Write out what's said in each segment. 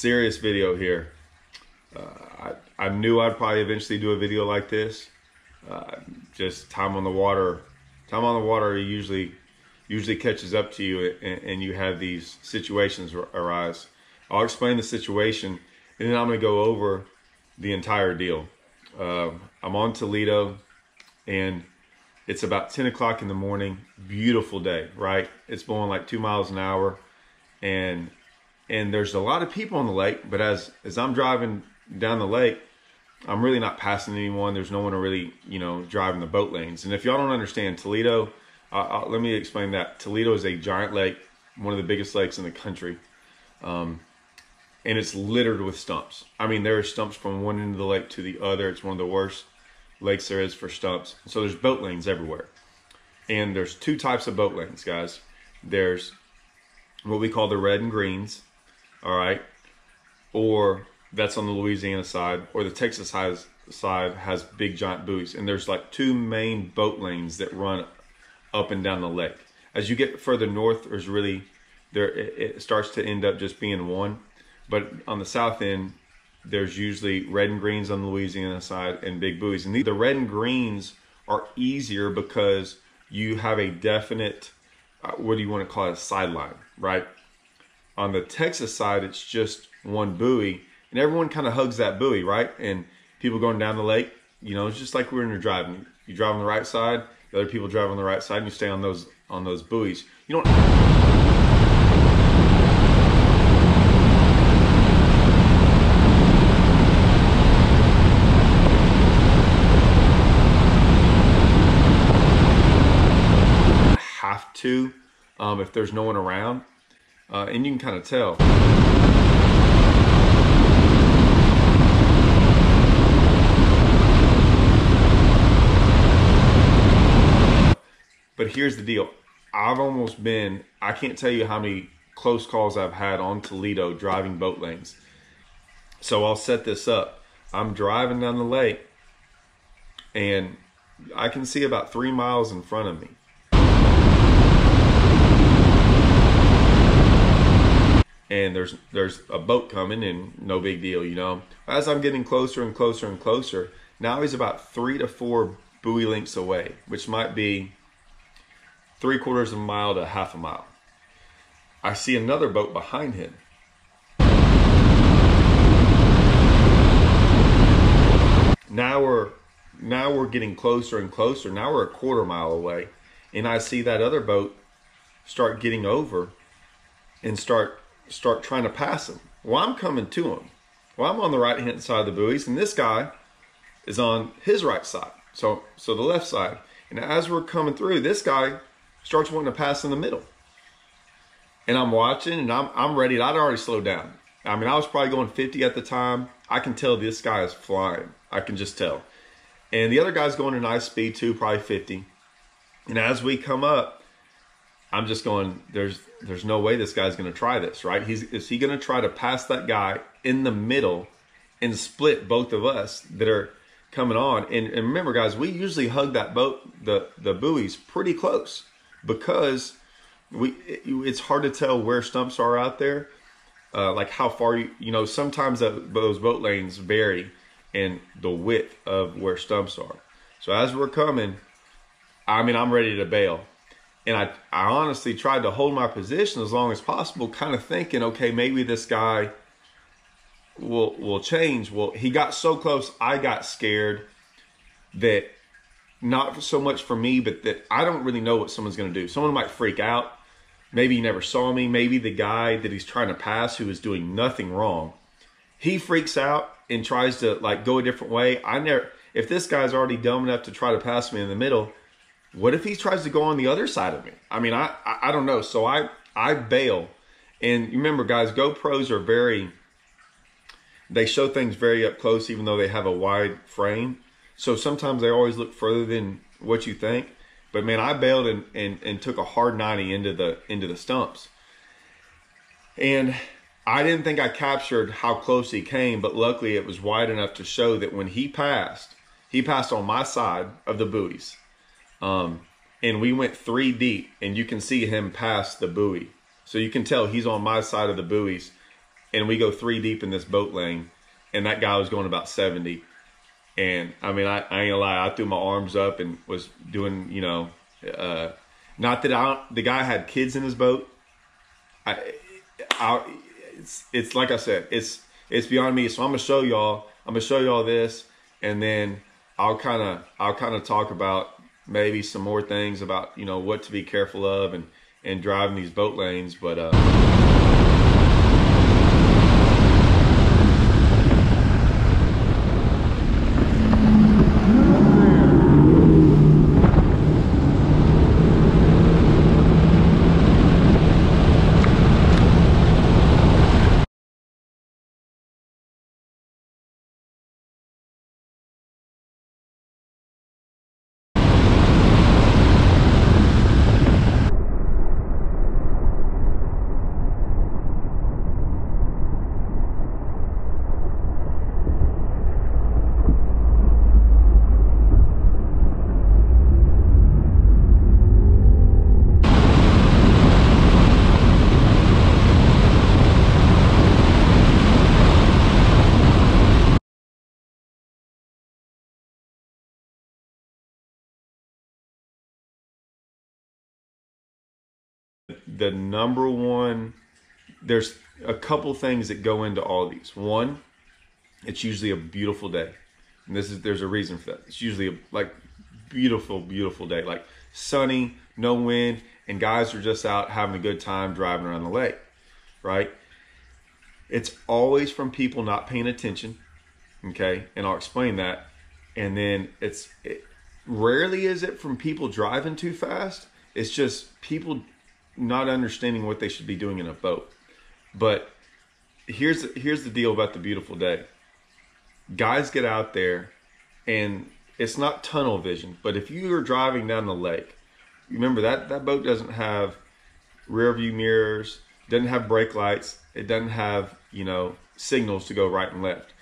serious video here. I knew I'd probably eventually do a video like this. Just time on the water. Time on the water usually catches up to you, and you have these situations arise. I'll explain the situation, and then I'm going to go over the entire deal. I'm on Toledo, and it's about 10 o'clock in the morning. Beautiful day, right? It's blowing like 2 miles an hour, and there's a lot of people on the lake. But as I'm driving down the lake, I'm really not passing anyone. There's no one to really, driving the boat lanes. And if y'all don't understand, Toledo, let me explain that. Toledo is a giant lake, one of the biggest lakes in the country. And it's littered with stumps. I mean, there are stumps from one end of the lake to the other. It's one of the worst lakes there is for stumps. So there's boat lanes everywhere. And there's two types of boat lanes, guys. There's what we call the red and greens, all right? Or that's on the Louisiana side, or the Texas side has big giant buoys. And there's like two main boat lanes that run up and down the lake. As you get further north, there's really, it starts to end up just being one. But on the south end, there's usually red and greens on the Louisiana side and big buoys. And the red and greens are easier because you have a definite, what do you want to call it, a sideline, right? On the Texas side, it's just one buoy, and everyone kind of hugs that buoy, right? And people going down the lake, it's just like when you're driving. You drive on the right side, the other people drive on the right side, and you stay on those buoys. You don't. Have to, if there's no one around, and you can kind of tell. But here's the deal. I've almost been, I can't tell you how many close calls I've had on Toledo driving boat lanes. So I'll set this up. I'm driving down the lake, and I can see about 3 miles in front of me. And there's a boat coming, and no big deal, As I'm getting closer and closer and closer, now he's about 3 to 4 buoy lengths away, which might be 3/4 of a mile to half a mile. I see another boat behind him. Now we're getting closer and closer. Now we're 1/4 mile away, and I see that other boat start getting over and start trying to pass him. Well, I'm coming to him. Well, I'm on the right hand side of the buoys, and this guy is on his right side, so the left side. And as we're coming through, this guy starts wanting to pass in the middle, and I'm watching, and I'm ready. I'd already slowed down. I mean, I was probably going 50 at the time. I can tell this guy is flying. I can just tell. And the other guy's going a nice speed too, probably 50. And as we come up, I'm just going, there's no way this guy's going to try this, right? Is he going to try to pass that guy in the middle and split both of us that are coming on? And remember, guys, we usually hug that boat, the buoys, pretty close, because it's hard to tell where stumps are out there, like how far sometimes those boat lanes vary in the width of where stumps are. So as we're coming, I mean, I'm ready to bail. And I honestly tried to hold my position as long as possible, kind of thinking, okay, maybe this guy will change. Well, he got so close, I got scared that, not so much for me, but that I don't really know what someone's going to do. Someone might freak out. Maybe he never saw me. Maybe the guy that he's trying to pass, who is doing nothing wrong, he freaks out and tries to go a different way. If this guy's already dumb enough to try to pass me in the middle, what if he tries to go on the other side of me? I mean, I don't know. So I bail. And remember, guys, GoPros are they show things very up close, even though they have a wide frame. So sometimes they always look further than what you think. But man, I bailed and took a hard 90 into the stumps. And I didn't think I captured how close he came, but luckily it was wide enough to show that when he passed on my side of the buoys. And we went 3 deep, and you can see him pass the buoy. So you can tell he's on my side of the buoys and we go 3 deep in this boat lane, and that guy was going about 70. And I mean, I ain't gonna lie, I threw my arms up and was doing, you know, not that the guy had kids in his boat. It's like I said, it's beyond me. So I'm gonna show y'all this, and then I'll kind of talk about maybe some more things about, you know, what to be careful of and driving these boat lanes. But the number one, there's a couple things that go into all these. One, it's usually a beautiful day, and there's a reason for that. It's usually a beautiful day, like sunny, no wind, and guys are just out having a good time driving around the lake, right? It's always from people not paying attention, okay? And I'll explain that. And then rarely is it from people driving too fast. It's just people not understanding what they should be doing in a boat. But here's the deal about the beautiful day. Guys get out there, and it's not tunnel vision, but if you are driving down the lake, remember that boat doesn't have rear view mirrors, doesn't have brake lights, it doesn't have, you know, signals to go right and left.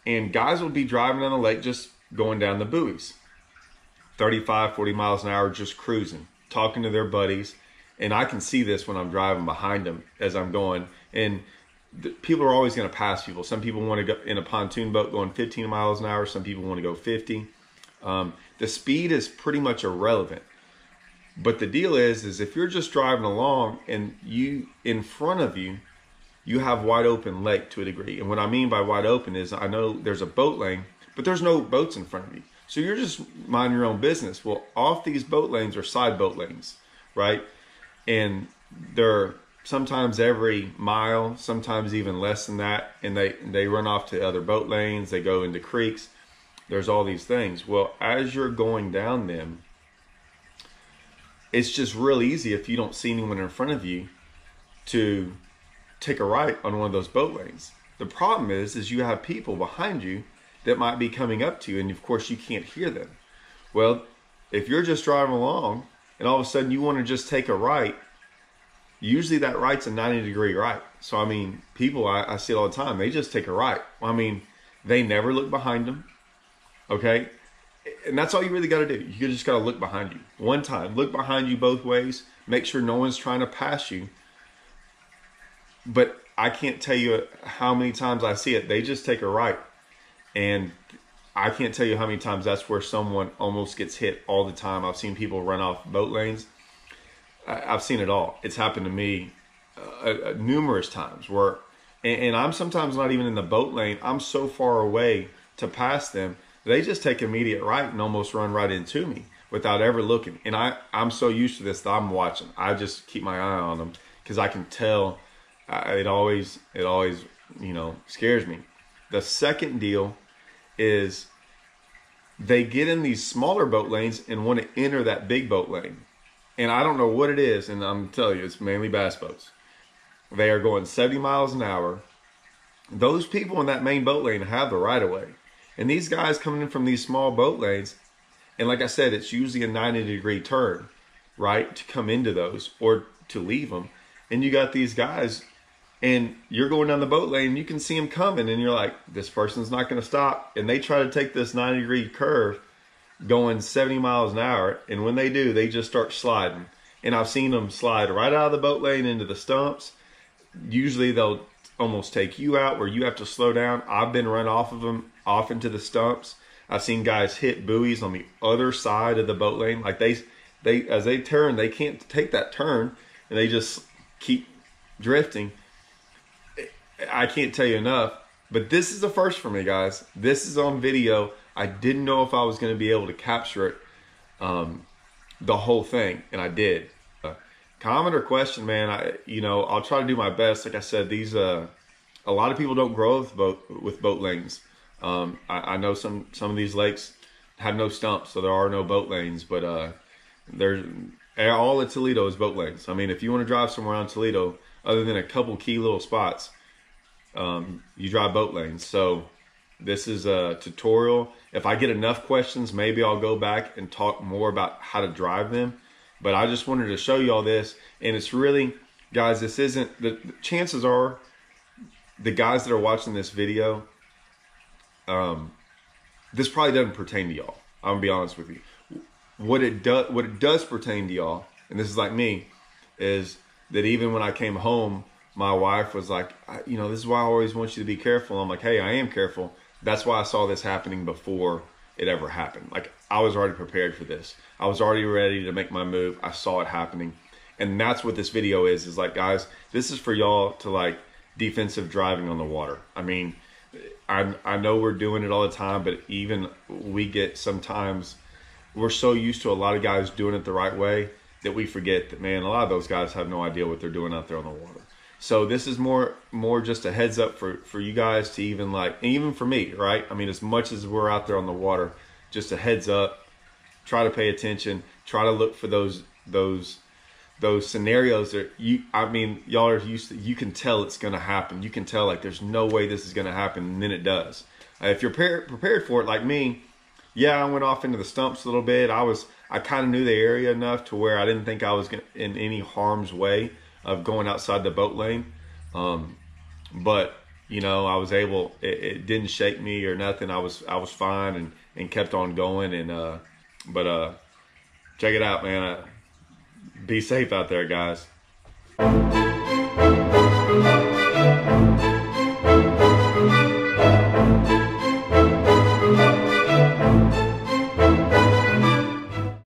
And guys will be driving down the lake just going down the buoys, 35, 40 miles an hour, just cruising, talking to their buddies. And I can see this when I'm driving behind them as I'm going. And people are always going to pass people. Some people want to go in a pontoon boat going 15 miles an hour. Some people want to go 50. The speed is pretty much irrelevant. But the deal is if you're just driving along and in front of you, you have wide open lake to a degree. And what I mean by wide open is I know there's a boat lane, but there's no boats in front of you. So you're just minding your own business. Well, off these boat lanes are side boat lanes, right? And they're sometimes every mile, sometimes even less than that. And they run off to other boat lanes. They go into creeks. There's all these things. Well, as you're going down them, it's just real easy if you don't see anyone in front of you to take a right on one of those boat lanes. The problem is you have people behind you that might be coming up to you, and of course you can't hear them. Well, if you're just driving along and all of a sudden you want to just take a right, usually that right's a 90-degree right. So I mean, people, I see it all the time, they just take a right. I mean, they never look behind them, okay? And that's all you really got to do. You just got to look behind you one time. Look behind you both ways. Make sure no one's trying to pass you. But I can't tell you how many times I see it. They just take a right. And I can't tell you how many times that's where someone almost gets hit all the time. I've seen people run off boat lanes. I've seen it all. It's happened to me numerous times where, and I'm sometimes not even in the boat lane. I'm so far away to pass them. They just take immediate right and almost run right into me without ever looking. And I'm so used to this that I'm watching. I just keep my eye on them because I can tell. It always, you know, scares me. The second deal is they get in these smaller boat lanes and want to enter that big boat lane. And I don't know what it is, and I'm telling you, it's mainly bass boats. They are going 70 miles an hour. Those people in that main boat lane have the right of way. And these guys coming in from these small boat lanes, and like I said, it's usually a 90-degree turn, right, to come into those or to leave them. And you got these guys, and you're going down the boat lane, and you can see them coming, and you're like, this person's not going to stop. And they try to take this 90-degree curve going 70 miles an hour, and when they do, they just start sliding. And I've seen them slide right out of the boat lane into the stumps. Usually they'll almost take you out where you have to slow down. I've been run off of them, off into the stumps. I've seen guys hit buoys on the other side of the boat lane. Like they as they turn, they can't take that turn, and they just keep drifting. I can't tell you enough, but this is the first for me, guys. This is on video. I didn't know if I was going to be able to capture it, the whole thing, and I did. Comment or question, man. I'll try to do my best. Like I said, these a lot of people don't grow with boat lanes. I know some of these lakes have no stumps, so there are no boat lanes. But there's all of Toledo is boat lanes. I mean, if you want to drive somewhere around Toledo, other than a couple key little spots, you drive boat lanes. So this is a tutorial. If I get enough questions, maybe I'll go back and talk more about how to drive them. But I just wanted to show you all this. And it's really, guys, this isn't, the chances are the guys that are watching this video, this probably doesn't pertain to y'all. I'm gonna be honest with you. What it does pertain to y'all, and this is like me, is that even when I came home, my wife was like, this is why I always want you to be careful. I'm like, hey, I am careful. That's why I saw this happening before it ever happened. Like, I was already prepared for this. I was already ready to make my move. I saw it happening. And that's what this video is like, guys, this is for y'all to like defensive driving on the water. I mean, I know we're doing it all the time, but even we get sometimes, we're so used to a lot of guys doing it the right way that we forget that, man, a lot of those guys have no idea what they're doing out there on the water. So this is more just a heads up for you guys to even like, and even for me, right? I mean, as much as we're out there on the water, just a heads up, try to pay attention, try to look for those scenarios that y'all are used to. You can tell it's going to happen. You can tell like there's no way this is going to happen, and then it does. If you're prepared for it, like me, yeah, I went off into the stumps a little bit. I kind of knew the area enough to where I didn't think I was in any harm's way of going outside the boat lane. But I was able, it didn't shake me or nothing. I was fine and kept on going. And but check it out, man. Be safe out there, guys.